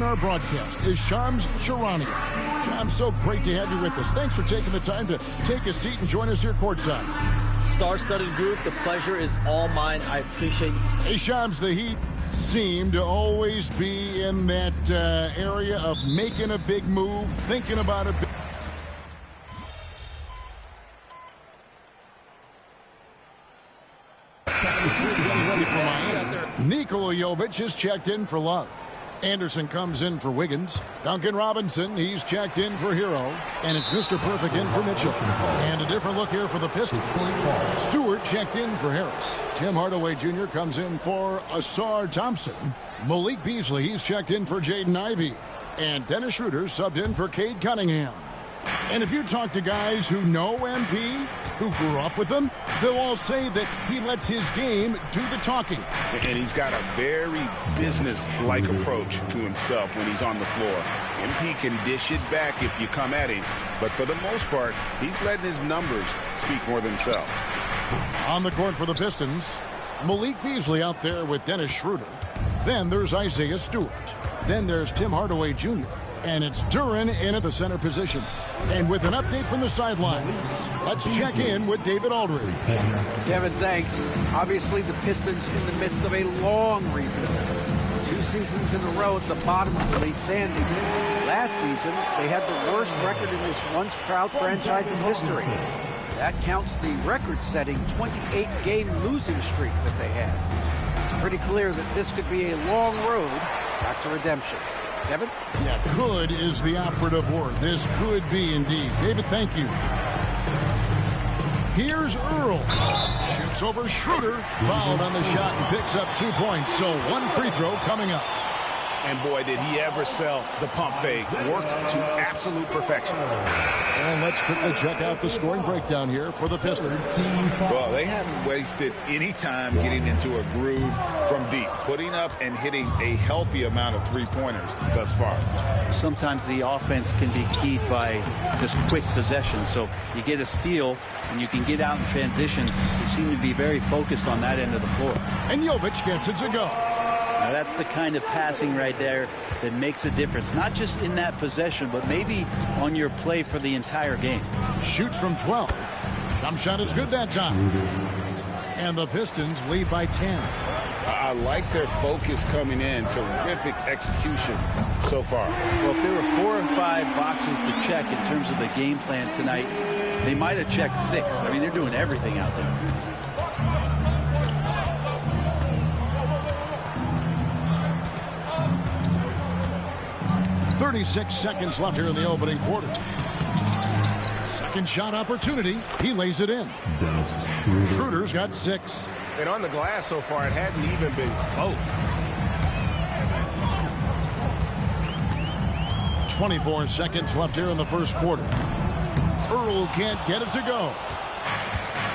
our broadcast is Shams Charania. Shams, so great to have you with us. Thanks for taking the time to take a seat and join us here courtside. Star-studded group, the pleasure is all mine. I appreciate you. Hey, Shams, the Heat seem to always be in that area of making a big move, thinking about a big... Ready for Miami. Nikola Jovic is checked in for Love. Anderson comes in for Wiggins. Duncan Robinson, he's checked in for Hero. And it's Mr. Perfect in for Mitchell. And a different look here for the Pistons. Stewart checked in for Harris. Tim Hardaway Jr. comes in for Asar Thompson. Malik Beasley, he's checked in for Jaden Ivey. And Dennis Schroeder subbed in for Cade Cunningham. And if you talk to guys who know MP, who grew up with him, they'll all say that he lets his game do the talking. And he's got a very business-like approach to himself when he's on the floor. MP can dish it back if you come at him, but for the most part, he's letting his numbers speak more than himself. On the court for the Pistons, Malik Beasley out there with Dennis Schroeder. Then there's Isaiah Stewart. Then there's Tim Hardaway Jr. And it's Duren in at the center position. And with an update from the sidelines, let's check in with David Aldridge. Kevin, thanks. Obviously, the Pistons in the midst of a long rebuild. 2 seasons in a row at the bottom of the league standings. Last season, they had the worst record in this once proud franchise's history. That counts the record-setting 28-game losing streak that they had. It's pretty clear that this could be a long road back to redemption. Kevin? Yeah, could is the operative word. This could be indeed. David, thank you. Here's Earl. Shoots over Schroeder. Fouled on the shot and picks up 2 points. So 1 free throw coming up. And boy, did he ever sell the pump fake. Worked to absolute perfection. And let's quickly check out the scoring breakdown here for the Pistons. Well, they haven't wasted any time getting into a groove from deep, putting up and hitting a healthy amount of three-pointers thus far. Sometimes the offense can be keyed by just quick possession. So you get a steal and you can get out in transition. You seem to be very focused on that end of the floor. And Jovic gets it to go. Now that's the kind of passing right there that makes a difference, not just in that possession, but maybe on your play for the entire game. Shoots from 12. Jump shot is good that time. And the Pistons lead by 10. I like their focus coming in. Terrific execution so far. Well, if there were 4 or 5 boxes to check in terms of the game plan tonight, they might have checked 6. I mean, they're doing everything out there. 36 seconds left here in the opening quarter. Second shot opportunity. He lays it in. Schroeder's got 6. And on the glass so far, it hadn't even been close. 24 seconds left here in the first quarter. Earl can't get it to go.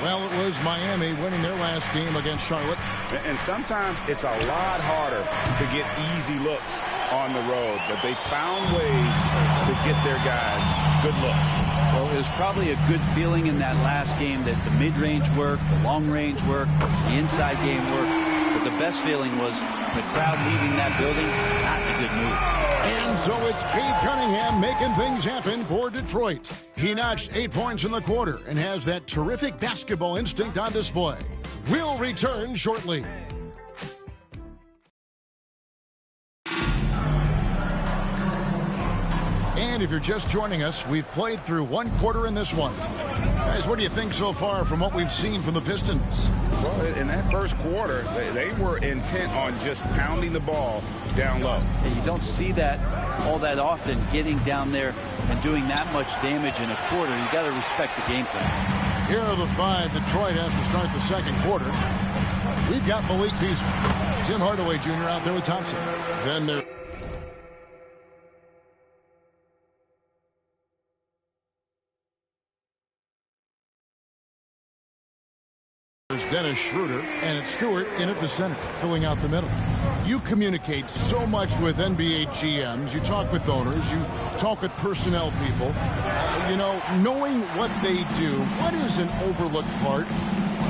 Well, it was Miami winning their last game against Charlotte. And sometimes it's a lot harder to get easy looks on the road, but they found ways to get their guys good looks. Well, it was probably a good feeling in that last game that the mid-range worked, the long-range worked, the inside game worked. But the best feeling was the crowd leaving that building, not a good move. And so it's Cade Cunningham making things happen for Detroit. He notched 8 points in the quarter and has that terrific basketball instinct on display. We'll return shortly. And if you're just joining us, we've played through 1 quarter in this one. Guys, what do you think so far from what we've seen from the Pistons? Well, in that first quarter, they were intent on just pounding the ball down low. And you don't see that all that often, getting down there and doing that much damage in a quarter. You got to respect the game plan. Here are the 5 Detroit has to start the second quarter. We've got Malik Beasley, Tim Hardaway Jr. out there with Thompson. Then there's Dennis Schroeder, and it's Stewart in at the center, filling out the middle. You communicate so much with NBA GMs. You talk with owners. You talk with personnel people. You know, knowing what they do, what is an overlooked part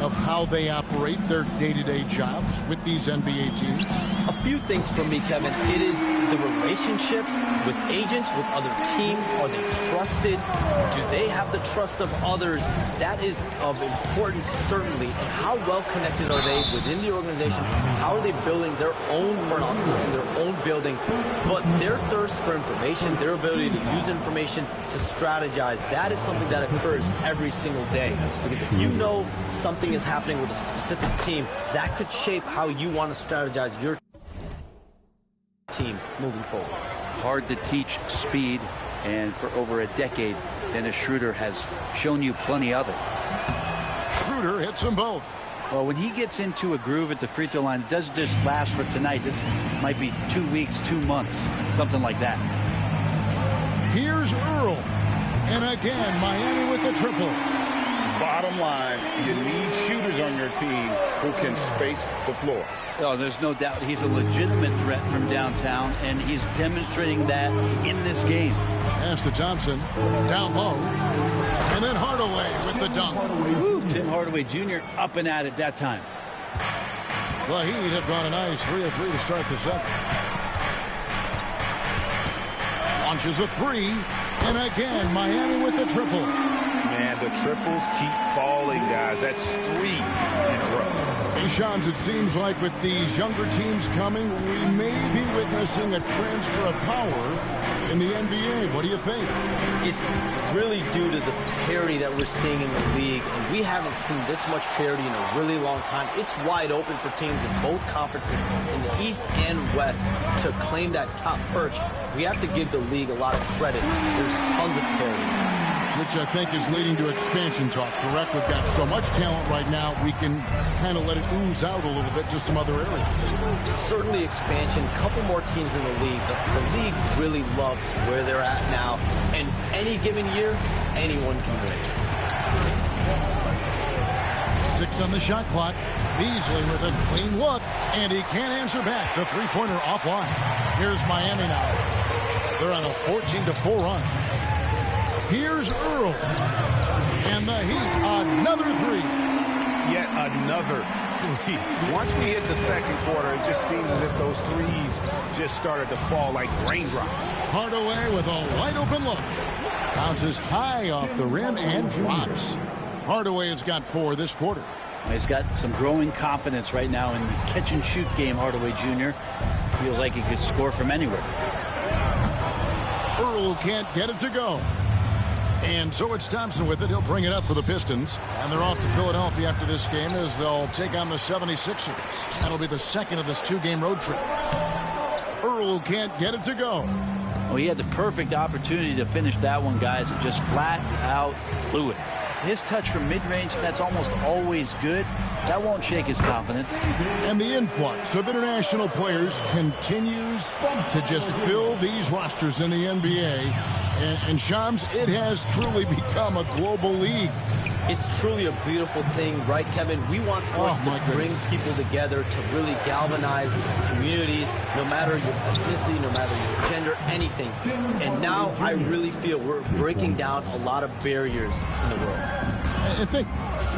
of how they operate their day-to-day jobs with these NBA teams? A few things for me, Kevin. It is the relationships with agents, with other teams. Are they trusted? Do they have the trust of others? That is of importance, certainly. And how well connected are they within the organization? How are they building their own front offices in their own buildings? But their thirst for information, their ability to use information to strategize, that is something that occurs every single day. Because if you know something is happening with a specific team, that could shape how you want to strategize your team moving forward. Hard to teach speed, and for over a decade, Dennis Schroeder has shown you plenty of it. Schroeder hits them both. Well, when he gets into a groove at the free throw line, it doesn't just last for tonight. This might be 2 weeks, 2 months, something like that. Here's Earl. And again, Miami with the triple. Bottom line, you need shooters on your team who can space the floor. Oh, there's no doubt he's a legitimate threat from downtown, and he's demonstrating that in this game. Pass to Thompson, down low, and then Hardaway with the dunk. Woo, Tim Hardaway Jr. up and at it that time. The Heat have gone a nice 3 of 3 to start the second. Launches a three, and again, Miami with the triple. Man, the triples keep falling, guys. That's 3 in a row. Hey, Shams, it seems like with these younger teams coming, we may be witnessing a transfer of power in the NBA. What do you think? It's really due to the parity that we're seeing in the league, and we haven't seen this much parity in a really long time. It's wide open for teams in both conferences, in the East and West, to claim that top perch. We have to give the league a lot of credit. There's tons of parity. Which I think is leading to expansion talk, correct? We've got so much talent right now, we can kind of let it ooze out a little bit to some other areas. Certainly expansion, a couple more teams in the league, but the league really loves where they're at now. And any given year, anyone can win. 6 on the shot clock. Beasley with a clean look, and he can't answer back. The three-pointer offline. Here's Miami now. They're on a 14-4 run. Here's Earl. And the Heat, another three. Yet another three. Once we hit the second quarter, it just seems as if those threes just started to fall like raindrops. Hardaway with a wide-open look. Bounces high off the rim and drops. Hardaway has got 4 this quarter. He's got some growing confidence right now in the catch-and-shoot game, Hardaway Jr. Feels like he could score from anywhere. Earl can't get it to go. And so it's Thompson with it. He'll bring it up for the Pistons. And they're off to Philadelphia after this game as they'll take on the 76ers. That'll be the second of this 2-game road trip. Earl can't get it to go. Well, he had the perfect opportunity to finish that one, guys, and just flat out blew it. His touch from mid-range, that's almost always good. That won't shake his confidence. And the influx of international players continues to just fill these rosters in the NBA. And Shams, it has truly become a global league. It's truly a beautiful thing, right, Kevin? We want sports to bring people together, to really galvanize communities, no matter your ethnicity, no matter your gender, anything. And now I really feel we're breaking down a lot of barriers in the world. I think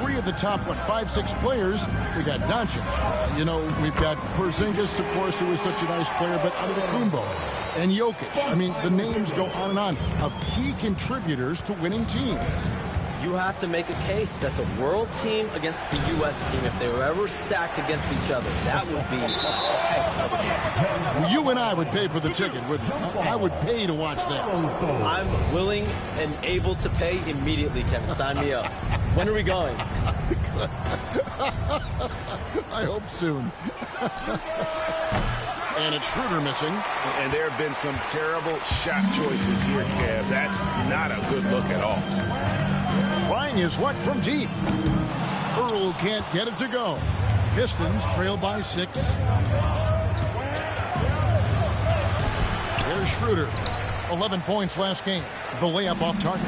3 of the top, 5, 6 players, we got Doncic. You know, we've got Porzingis, of course, who was such a nice player, but Antetokounmpo and Jokic. I mean, the names go on and on of key contributors to winning teams. You have to make a case that the world team against the U.S. team, if they were ever stacked against each other, that would be a heck of a game. Well, you and I would pay for the ticket. I would pay to watch that. I'm willing and able to pay immediately, Kevin. Sign me up. When are we going? I hope soon. And it's Schroeder missing. And there have been some terrible shot choices here, Kev. That's not a good look at all. Trying his luck from deep. Earl can't get it to go. Pistons trail by 6. There's Schroeder. 11 points last game. The layup off target.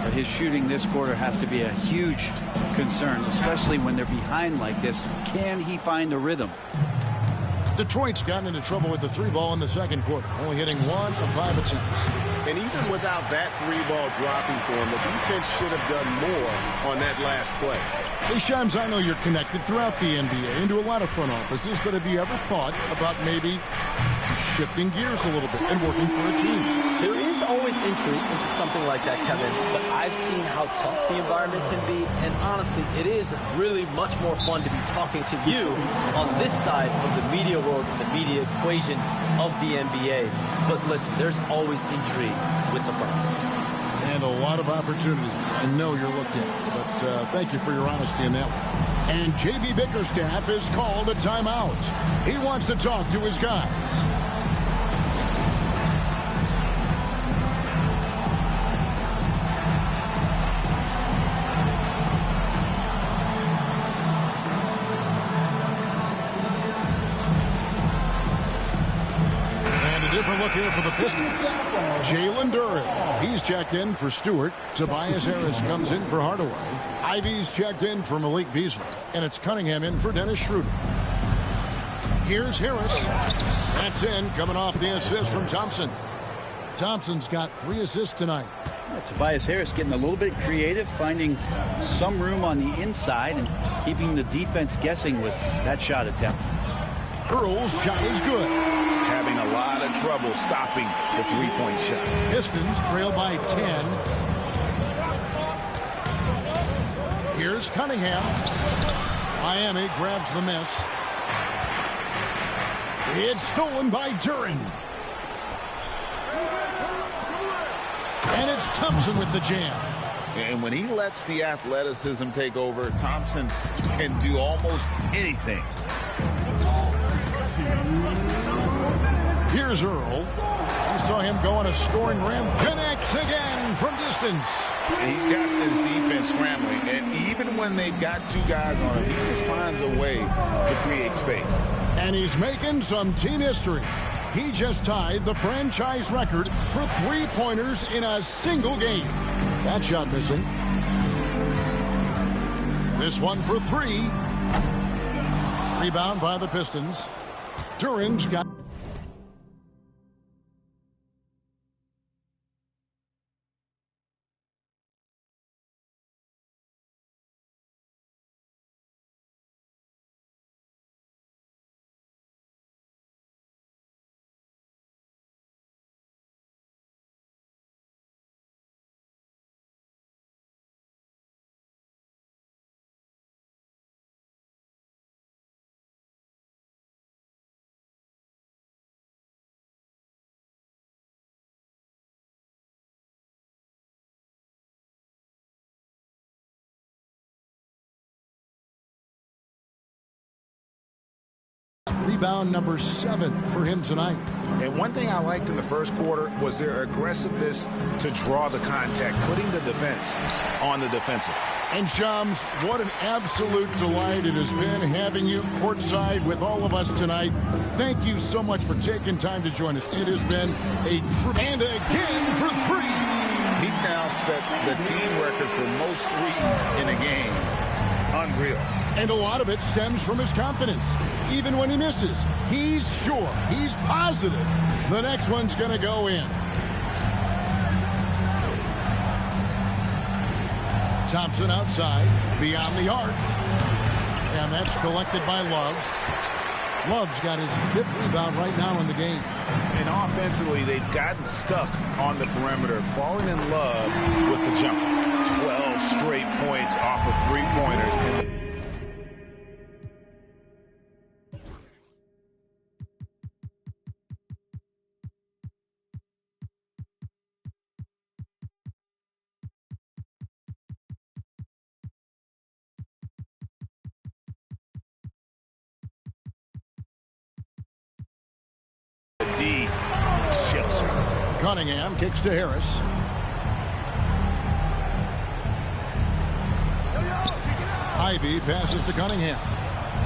But his shooting this quarter has to be a huge concern, especially when they're behind like this. Can he find a rhythm? Detroit's gotten into trouble with the 3-ball in the second quarter, only hitting 1 of 5 attempts. And even without that 3-ball dropping for him, the defense should have done more on that last play. Hey, Shams, I know you're connected throughout the NBA into a lot of front offices, but have you ever thought about maybe shifting gears a little bit and working for a team? There is always intrigue into something like that, Kevin, but I've seen how tough the environment can be, and honestly, it is really much more fun to be talking to you on this side of the media world and the media equation of the NBA. But listen, there's always intrigue with the front office. And a lot of opportunities. I know you're looking at, but thank you for your honesty in that one. And J.B. Bickerstaff has called a timeout. He wants to talk to his guys. Different look here for the Pistons. Jalen Duren. He's checked in for Stewart. Tobias Harris comes in for Hardaway. Ivy's checked in for Malik Beasley. And it's Cunningham in for Dennis Schroeder. Here's Harris. That's in, coming off the assist from Thompson. Thompson's got 3 assists tonight. Tobias Harris getting a little bit creative, finding some room on the inside and keeping the defense guessing with that shot attempt. Earl's shot is good. Having a lot of trouble stopping the three-point shot. Pistons trail by 10. Here's Cunningham. Miami grabs the miss. It's stolen by Duren. And it's Thompson with the jam. And when he lets the athleticism take over, Thompson can do almost anything. Here's Earl. You saw him go on a scoring rim. Connects again from distance. He's got this defense scrambling, and even when they've got 2 guys on him, he just finds a way to create space. And he's making some team history. He just tied the franchise record for 3-pointers in a single game. That shot missing. This one for 3. Rebound by the Pistons. Duren's got... Rebound number 7 for him tonight. And one thing I liked in the first quarter was their aggressiveness to draw the contact, putting the defense on the defensive. And Shams, what an absolute delight it has been having you courtside with all of us tonight. Thank you so much for taking time to join us. It has been a and again for 3. He's now set the team record for most threes in a game. Unreal. And a lot of it stems from his confidence. Even when he misses, he's sure, he's positive the next one's going to go in. Thompson outside, beyond the arc. And that's collected by Love. Love's got his 5th rebound right now in the game. And offensively, they've gotten stuck on the perimeter, falling in love with the jump. 12 straight points off of 3-pointers. Cunningham kicks to Harris. Ivy passes to Cunningham.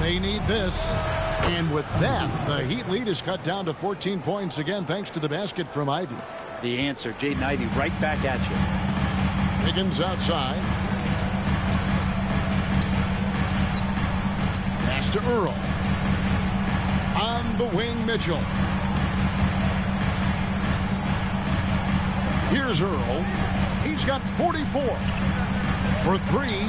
They need this. And with that, the Heat lead is cut down to 14 points again thanks to the basket from Ivy. The answer, Jaden Ivey right back at you. Higgins outside. Pass to Earl. On On the wing, Mitchell. Here's Earl. He's got 44 for three.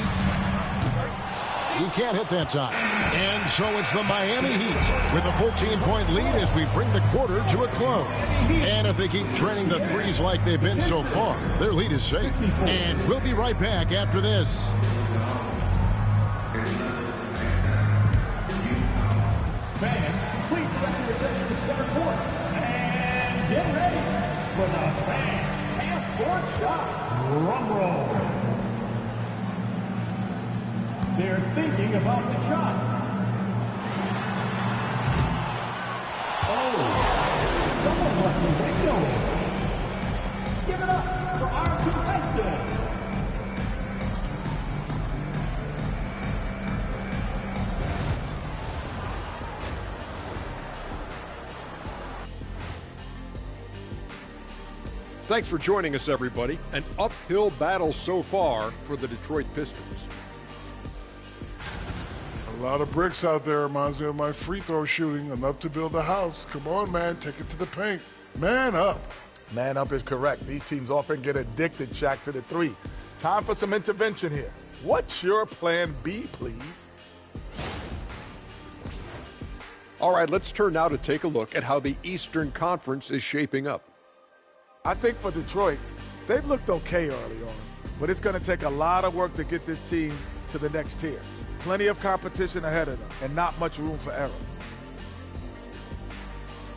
He can't hit that time. And so it's the Miami Heat with a 14-point lead as we bring the quarter to a close. And if they keep training the threes like they've been so far, their lead is safe. And we'll be right back after this. Fans, please direct your attention to center court. And get ready for the fan half-court shot. Drum roll. They're thinking about the shot. Oh, someone left the window. Give it up for our contestant. Thanks for joining us, everybody. An uphill battle so far for the Detroit Pistons. A lot of bricks out there. Reminds me of my free throw shooting. Enough to build a house. Come on, man. Take it to the paint. Man up. Man up is correct. These teams often get addicted, Shaq, to the three. Time for some intervention here. What's your plan B, please? All right, let's turn now to take a look at how the Eastern Conference is shaping up. I think for Detroit, they've looked okay early on, but it's going to take a lot of work to get this team to the next tier. Plenty of competition ahead of them and not much room for error.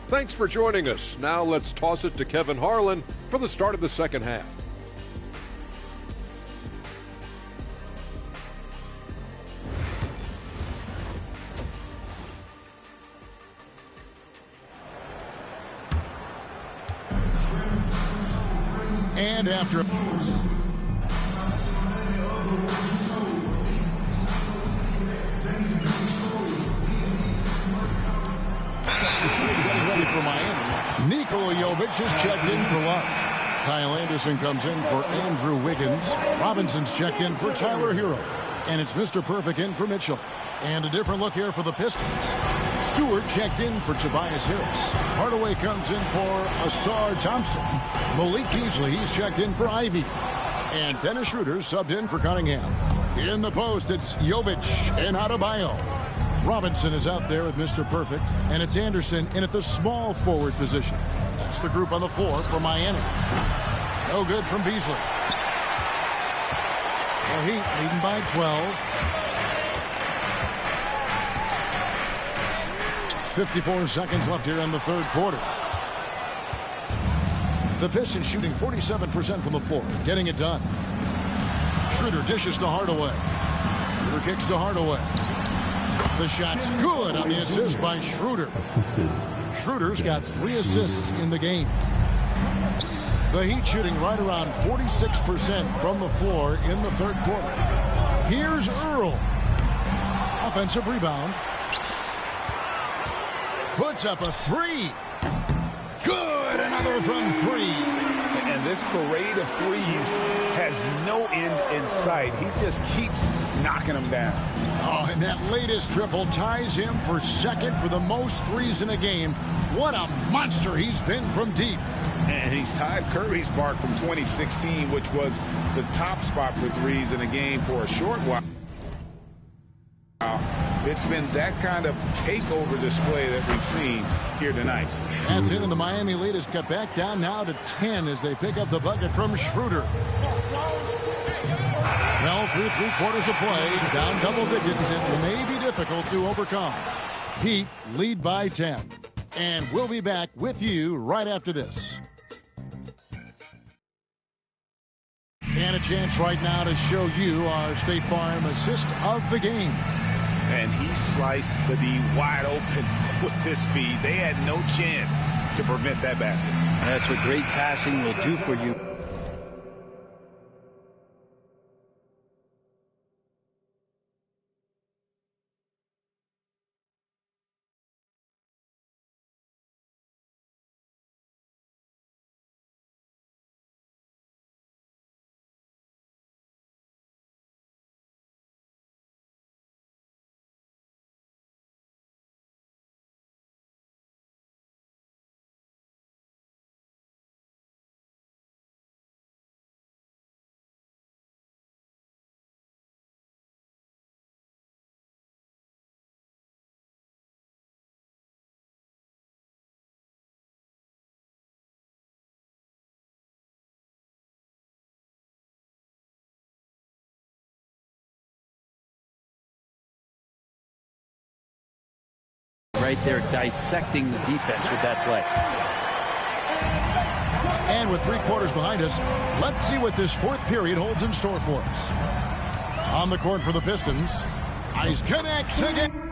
Thanks for joining us. Now let's toss it to Kevin Harlan for the start of the second half. And after getting ready for Miami, Nikola Jovic is checked in for Love. Kyle Anderson comes in for Andrew Wiggins. Robinson's checked in for Tyler Hero. And it's Mr. Perfect in for Mitchell. And a different look here for the Pistons. Stewart checked in for Tobias Harris. Hardaway comes in for Asar Thompson. Malik Beasley, he's checked in for Ivy. And Dennis Schroeder subbed in for Cunningham. In the post, it's Jovic and Adebayo. Robinson is out there with Mr. Perfect, and it's Anderson in at the small forward position. That's the group on the floor for Miami. No good from Beasley. The Heat leading by 12. 54 seconds left here in the third quarter. The Pistons shooting 47% from the floor, getting it done. Schroeder dishes to Hardaway. Schroeder kicks to Hardaway. The shot's good on the assist by Schroeder. Schroeder's got 3 assists in the game. The Heat shooting right around 46% from the floor in the third quarter. Here's Earl. Offensive rebound. Puts up a 3. Good, another from 3. And this parade of threes has no end in sight. He just keeps knocking them down. Oh, and that latest triple ties him for second for the most threes in a game. What a monster he's been from deep. And he's tied Curry's mark from 2016, which was the top spot for threes in a game for a short while. It's been that kind of takeover display that we've seen here tonight. That's it, and the Miami lead is cut back down now to 10 as they pick up the bucket from Schroeder. Well, through 3 quarters of play, down double digits, it may be difficult to overcome. Heat lead by 10. And we'll be back with you right after this. And a chance right now to show you our State Farm assist of the game. And he sliced the D wide open with his feed. They had no chance to prevent that basket. That's what great passing will do for you. right there dissecting the defense with that play. And with 3 quarters behind us, let's see what this 4th period holds in store for us. On the court for the Pistons, Ice connects again.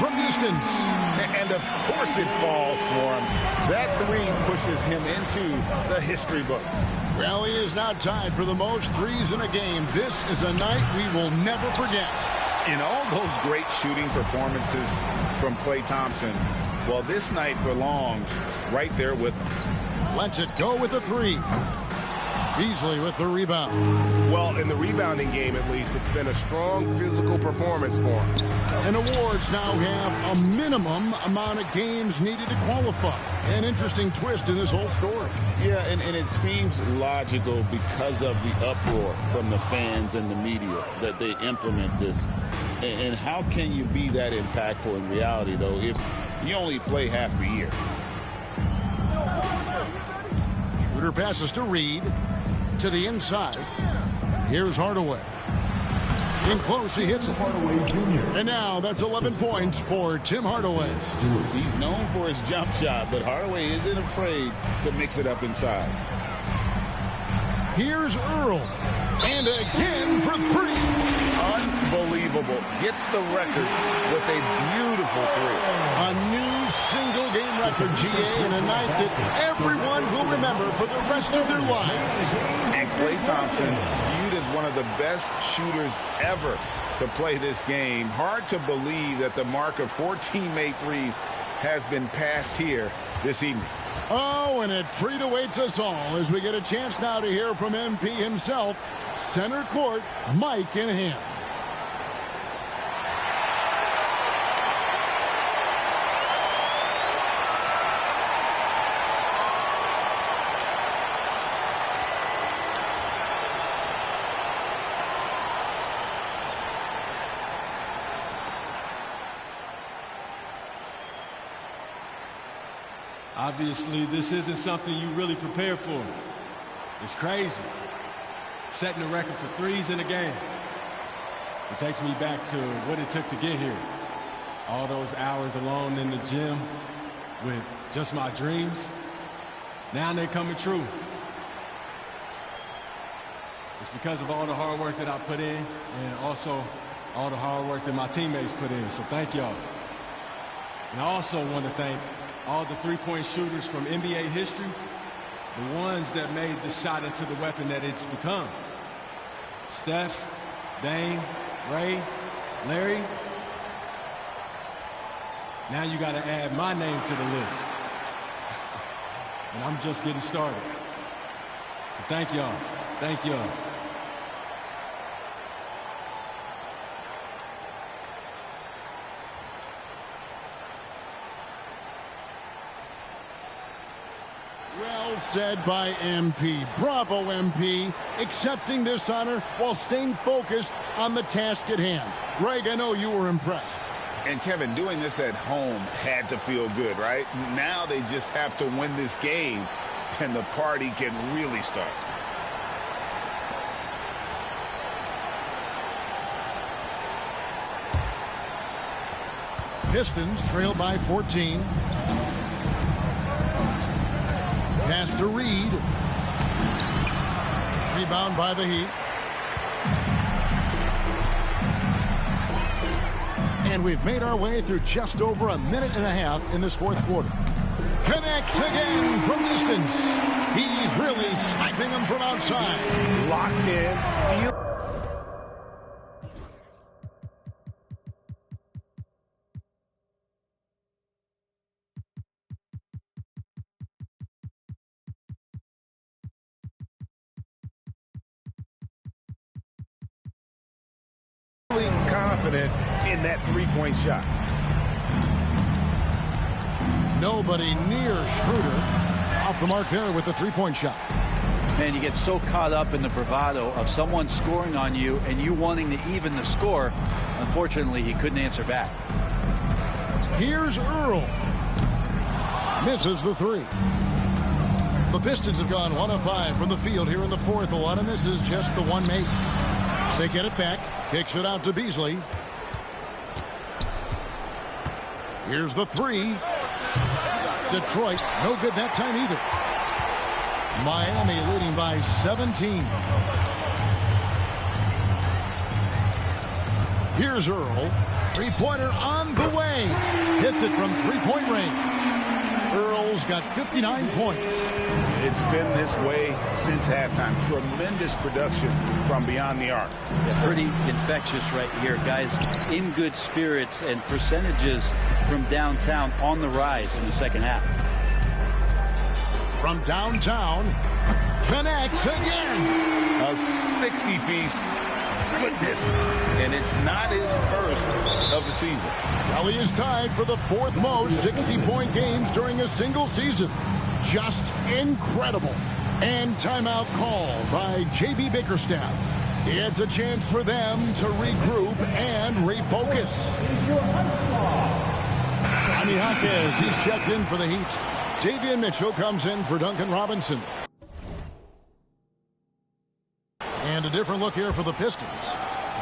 From distance. And of course it falls for him. That 3 pushes him into the history books. Well, he is now tied for the most threes in a game. This is a night we will never forget. In all those great shooting performances from Klay Thompson, well, this night belongs right there with him. Lets it go with the 3. Beasley with the rebound. Well, in the rebounding game, at least, it's been a strong physical performance for him. And awards now have a minimum amount of games needed to qualify. An interesting twist in this whole story. Yeah, and it seems logical because of the uproar from the fans and the media that they implement this. And how can you be that impactful in reality, though, if you only play half the year? Schroeder passes to Reed. To the inside. Here's Hardaway. In close, he hits it. And now that's 11 points for Tim Hardaway. He's known for his jump shot, but Hardaway isn't afraid to mix it up inside. Here's Earl. And again for 3. Unbelievable. Gets the record with a beautiful 3. A new single-game record, GA, in a night that everyone will remember for the rest of their lives. And Klay Thompson, viewed as one of the best shooters ever to play this game. Hard to believe that the mark of 4 teammate threes has been passed here this evening. Oh, and a treat awaits us all as we get a chance now to hear from MP himself. Center court, Mike in hand. Obviously, this isn't something you really prepare for. It's crazy. Setting a record for threes in a game. It takes me back to what it took to get here. All those hours alone in the gym with just my dreams. Now they're coming true. It's because of all the hard work that I put in and also all the hard work that my teammates put in. So thank y'all. And I also want to thank all the three-point shooters from NBA history, the ones that made the shot into the weapon that it's become. Steph, Dame, Ray, Larry. Now you got to add my name to the list. And I'm just getting started. So thank y'all. Thank y'all. Well said by MP. Bravo, MP. Accepting this honor while staying focused on the task at hand. Greg, I know you were impressed. And Kevin, doing this at home had to feel good, right? Now they just have to win this game, and the party can really start. Pistons trail by 14. Pass to Reed. Rebound by the Heat. And we've made our way through just over a minute and a half in this fourth quarter. Connects again from distance. He's really sniping them from outside. Locked in. Confident in that three-point shot. Nobody near Schroeder. Off the mark there with the three-point shot. Man, you get so caught up in the bravado of someone scoring on you and you wanting to even the score. Unfortunately, he couldn't answer back. Here's Earl. Misses the three. The Pistons have gone 1 of 5 from the field here in the fourth. A lot of misses, just the one make. They get it back. Kicks it out to Beasley. Here's the three. Detroit, no good that time either. Miami leading by 17. Here's Earl. Three-pointer on the way. Hits it from three-point range. Earl's got 59 points. It's been this way since halftime. Tremendous production from beyond the arc. Yeah, pretty infectious right here. Guys in good spirits and percentages from downtown on the rise in the second half. From downtown, connects again. A 60-piece. Goodness. And it's not his first of the season. Well, he is tied for the fourth most 60-point games during a single season. Just incredible. And timeout call by J.B. Bickerstaff. It's a chance for them to regroup and refocus. Jaime Jaquez, he's checked in for the Heat. Davion Mitchell comes in for Duncan Robinson. And a different look here for the Pistons.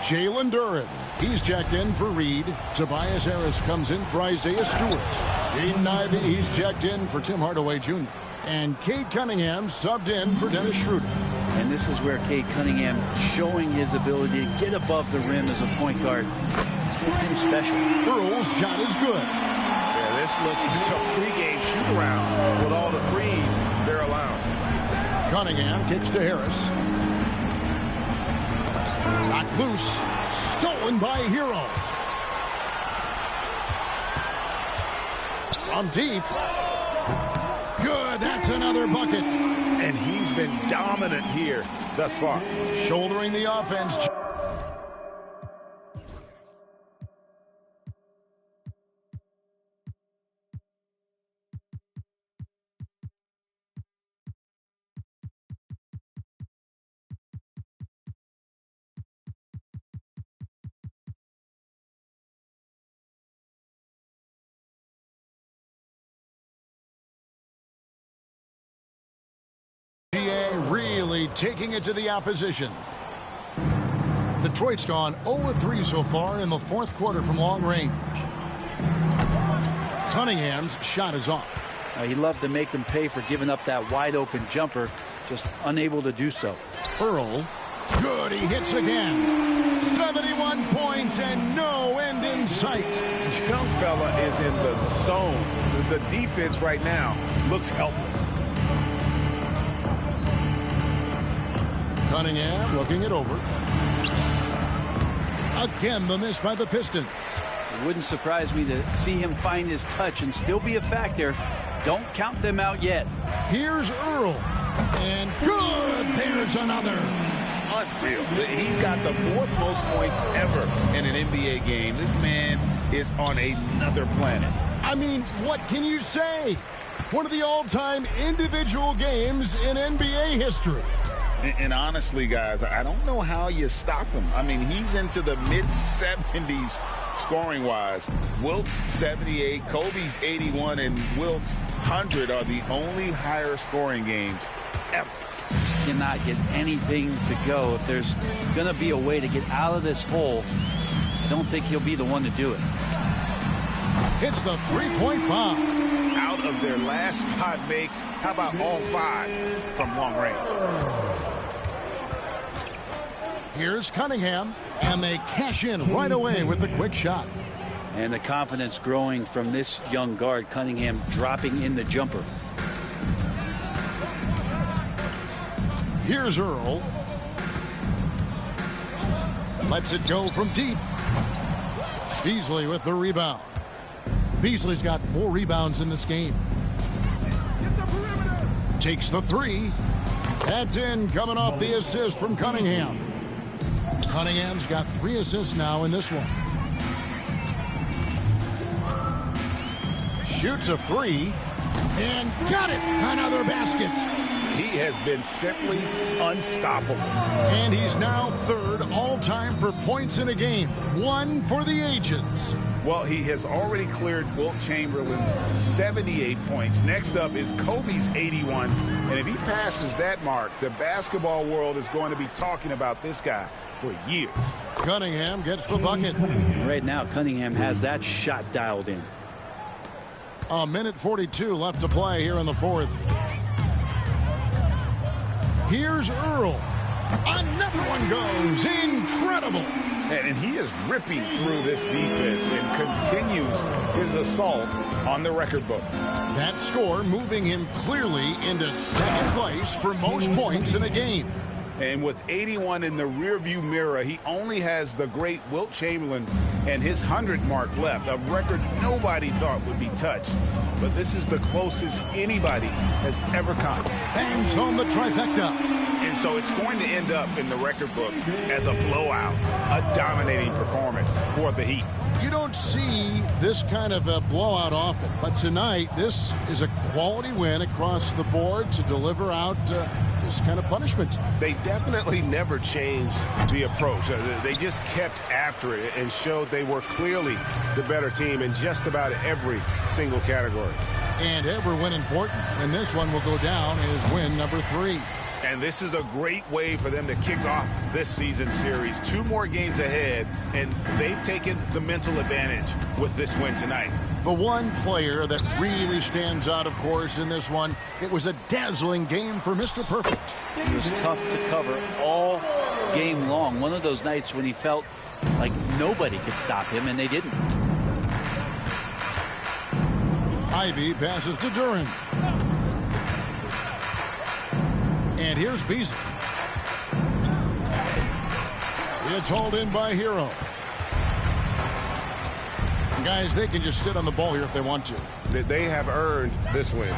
Jalen Duren, he's checked in for Reed. Tobias Harris comes in for Isaiah Stewart. Jaden Ivey, he's checked in for Tim Hardaway Jr. And Cade Cunningham subbed in for Dennis Schroeder. And this is where Cade Cunningham showing his ability to get above the rim as a point guard. This makes him special. Earl's shot is good. Yeah, this looks like a pregame shoot-around with all the threes they're allowing. Cunningham kicks to Harris. Knocked loose. Stolen by Hero. From deep. Good. That's another bucket. And he's been dominant here thus far. Shouldering the offense. Really taking it to the opposition. Detroit's gone 0-3 so far in the fourth quarter from long range. Cunningham's shot is off. He loved to make them pay for giving up that wide open jumper, just unable to do so. Earl, good, he hits again. 71 points and no end in sight. This young fella is in the zone. The defense right now looks helpless. Cunningham looking it over. Again, the miss by the Pistons. It wouldn't surprise me to see him find his touch and still be a factor. Don't count them out yet. Here's Earl. And good! There's another. Unreal. He's got the fourth most points ever in an NBA game. This man is on another planet. I mean, what can you say? One of the all-time individual games in NBA history. And honestly, guys, I don't know how you stop him. I mean, he's into the mid-70s scoring-wise. Wilt's 78, Kobe's 81, and Wilt's 100 are the only higher scoring games ever. Cannot get anything to go. If there's going to be a way to get out of this hole, I don't think he'll be the one to do it. It's the three-point bomb. Out of their last 5 makes, how about all 5 from long range? Here's Cunningham, and they cash in right away with the quick shot. And the confidence growing from this young guard, Cunningham dropping in the jumper. Here's Earl. Lets it go from deep. Beasley with the rebound. Beasley's got 4 rebounds in this game. Takes the 3. That's in, coming off the assist from Cunningham. Cunningham's got 3 assists now in this one. Shoots a 3 and got it. Another basket. He has been simply unstoppable. And he's now third all-time for points in a game. One for the ages. Well, he has already cleared Wilt Chamberlain's 78 points. Next up is Kobe's 81. And if he passes that mark, the basketball world is going to be talking about this guy for years. Cunningham gets the bucket. Right now, Cunningham has that shot dialed in. A minute 42 left to play here in the fourth. Here's Earl. Another one goes. Incredible. And he is ripping through this defense and continues his assault on the record books. That score moving him clearly into second place for most points in a game. And with 81 in the rearview mirror, he only has the great Wilt Chamberlain and his 100 mark left, a record nobody thought would be touched. But this is the closest anybody has ever come. Bangs home the trifecta. And so it's going to end up in the record books as a blowout, a dominating performance for the Heat. You don't see this kind of a blowout often, but tonight this is a quality win across the board to deliver out this kind of punishment. They definitely never changed the approach. They just kept after it and showed they were clearly the better team in just about every single category. And every win important, and this one will go down as win number 3. And this is a great way for them to kick off this season series. 2 more games ahead, and they've taken the mental advantage with this win tonight. The one player that really stands out, of course, in this one, it was a dazzling game for Mr. Perfect. It was tough to cover all game long. One of those nights when he felt like nobody could stop him, and they didn't. Ivy passes to Duran. And here's Beasley. It's hauled in by Hero. Guys, they can just sit on the ball here if they want to. They have earned this win.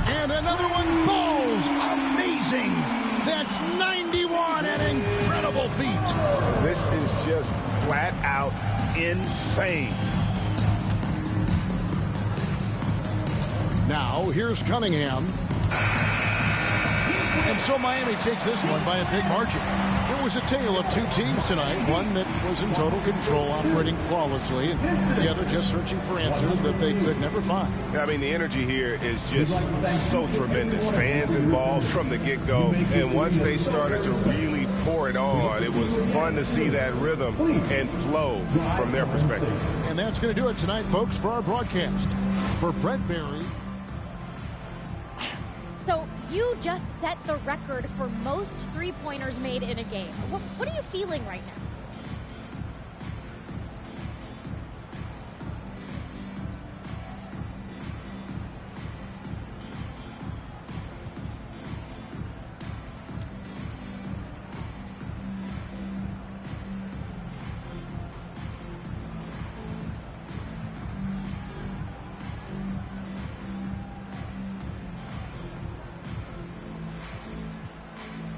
And another one falls. Amazing. That's 91, an incredible feat. This is just flat out insane. Now, here's Cunningham. And so Miami takes this one by a big margin. It was a tale of 2 teams tonight, one that was in total control, operating flawlessly, and the other just searching for answers that they could never find. I mean, the energy here is just so tremendous. Fans involved from the get-go, and once they started to really pour it on, it was fun to see that rhythm and flow from their perspective. And that's going to do it tonight, folks, for our broadcast. For Brett Berry. So you just set the record for most three-pointers made in a game. What are you feeling right now?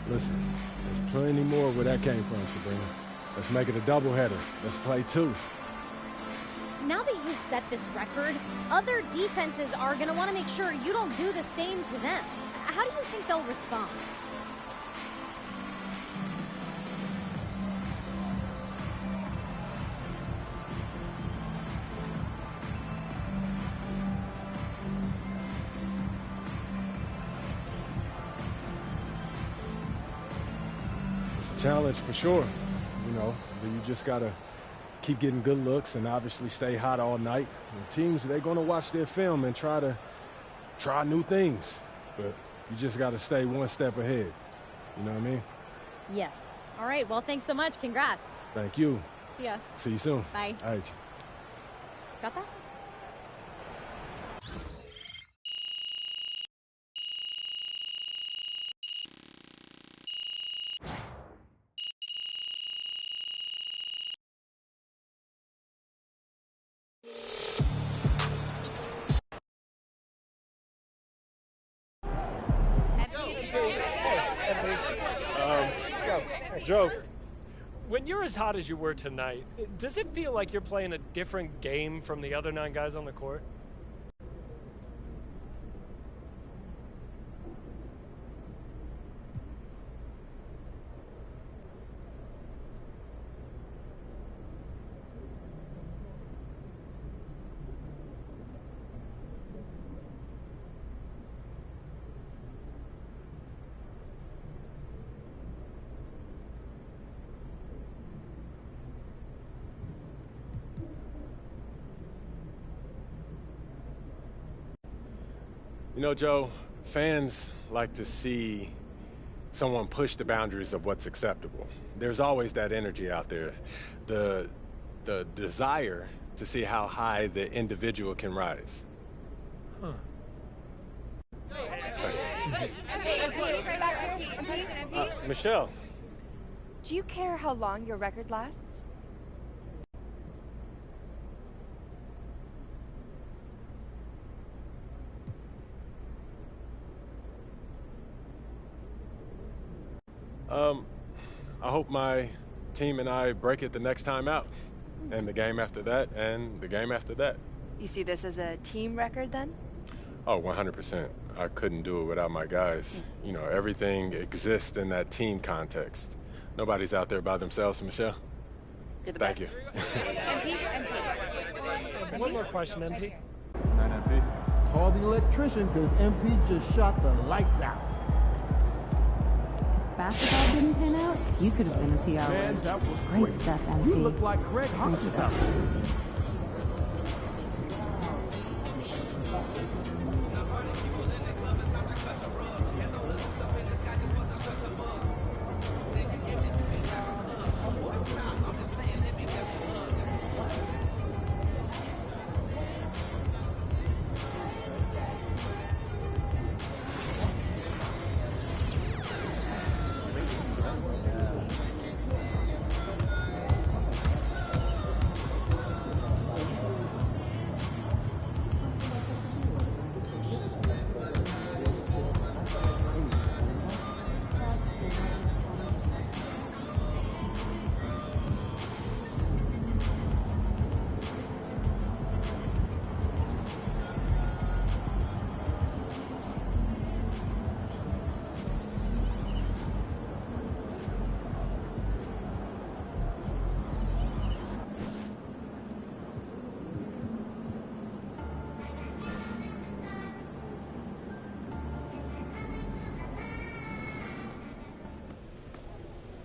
Listen, there's plenty more where that came from, Sabrina. Let's make it a doubleheader. Let's play 2. Now that you've set this record, other defenses are going to want to make sure you don't do the same to them. How do you think they'll respond? Challenge for sure, you know, but you just got to keep getting good looks and obviously stay hot all night. And teams, they're going to watch their film and try new things, but you just got to stay one step ahead. You know what I mean? Yes. All right. Well, thanks so much. Congrats. Thank you. See ya. See you soon. Bye. All right. Got that? Joe, when you're as hot as you were tonight, does it feel like you're playing a different game from the other 9 guys on the court? You know, Joe, fans like to see someone push the boundaries of what's acceptable. There's always that energy out there. The desire to see how high the individual can rise. Huh. Michelle. Do you care how long your record lasts? I hope my team and I break it the next time out. And the game after that, and the game after that. You see this as a team record then? Oh, 100%. I couldn't do it without my guys. You know, everything exists in that team context. Nobody's out there by themselves, Michelle. Thank you. One more question, MP. MP. Call the electrician because MP just shot the lights out. Basketball didn't pan out, you could have been a PR. Man, that was Great quick. stuff, MP. You look like Craig Hodges out there.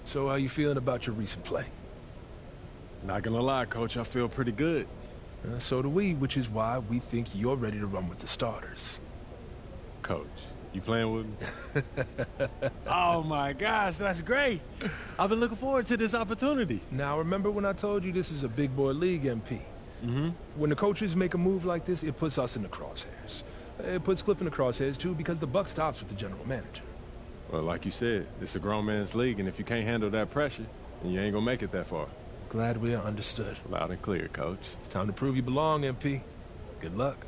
So how you feeling about your recent play? Not gonna lie, Coach, I feel pretty good. So do we, which is why we think you're ready to run with the starters. Coach, you playing with me? Oh my gosh, that's great. I've been looking forward to this opportunity. Now remember when I told you this is a big boy league, MP? Mm-hmm. When the coaches make a move like this, it puts us in the crosshairs. It puts Cliff in the crosshairs too because the buck stops with the general manager. Well, like you said, this is a grown man's league, and if you can't handle that pressure, then you ain't gonna make it that far. Glad we are understood. Loud and clear, Coach. It's time to prove you belong, MP. Good luck.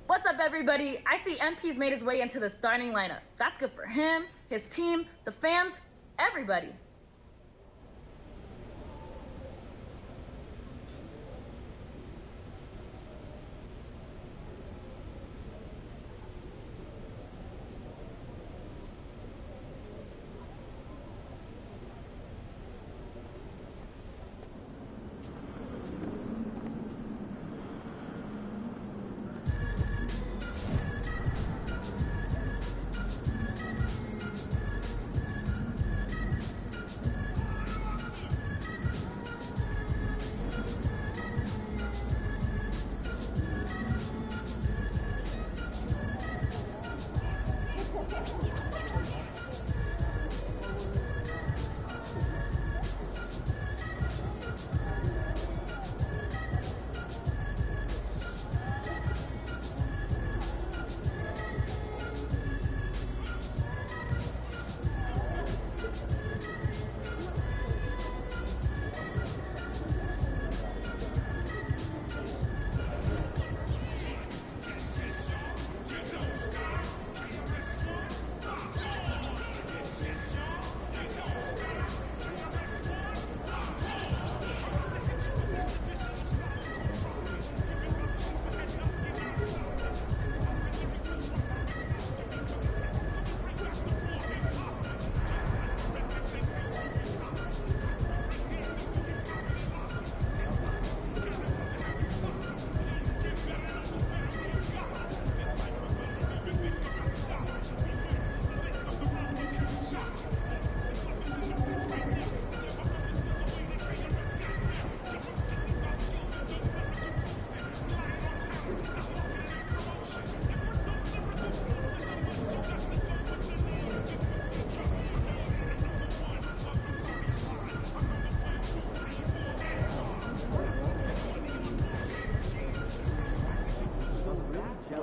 What's up, everybody? I see MP's made his way into the starting lineup. That's good for him, his team, the fans, everybody.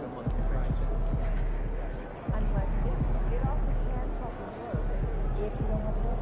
Unless it also can help the work if you don't have a